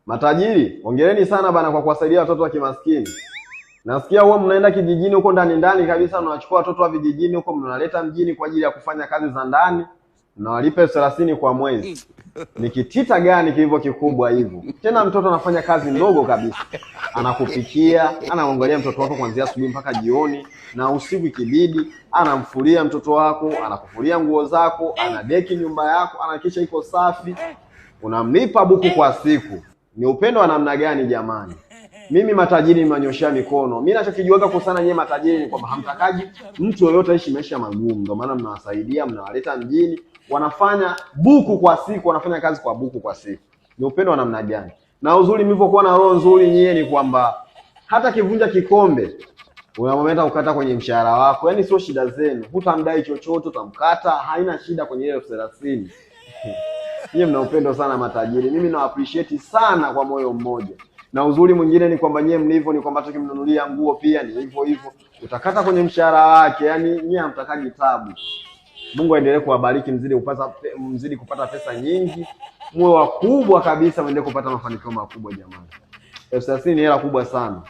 Matajiri, hongereni sana bana kwa kuwasaidia watoto wa kimaskini. Nasikia huwa mnaenda kijijini huko ndani kabisa, mnawachukua watoto wa vijijini huko mnaleta mjini kwa ajili ya kufanya kazi za ndani, mnawalipa 30 kwa mwezi. Ni kitita gani kilivyo kikubwa hivyo? Tena mtoto anafanya kazi ndogo kabisa. Anakupikia, anaangalia mtoto wako kuanzia asubuhi mpaka jioni, na usiku ikibidi anamfulia mtoto wako, anakufulia nguo zako, anadeki nyumba yako, anahakikisha iko safi. Unamlipa buku kwa siku. Ni upendo wa namna gani jamani? Mimi matajiri nimenyoshia mikono. Mimi ninachokijuaga kusana nyewe matajiri ni kwamba hamtakaji mtu yoyote aishi maisha magumu. Ndio maana mnawasaidia, mnawaleta mjini, wanafanya buku kwa siku, wanafanya kazi kwa buku kwa siku. Ni upendo wa namna gani? Na uzuri mlivyokuwa na roho nzuri nyewe ni kwamba hata kivunja kikombe unamwenda ukata kwenye mshahara wako. Yaani sio shida zenu. Hutamdai chochote, utamkata, haina shida kwenye ile 30. Nyie mna upendo sana matajiri. Mimi na appreciate sana kwa moyo mmoja. Na uzuri mwingine ni kwamba nyie mlivyo ni kwamba tukimnunulia nguo pia ni hivyo hivyo. Utakata kwenye mshahara wake. Yaani nyie hamtakaji tabu. Mungu aendelee kuwabariki, mzidi kupata pesa nyingi. Muwe wakubwa kabisa, muendelee kupata mafanikio makubwa jamani. 30 ni hela kubwa sana.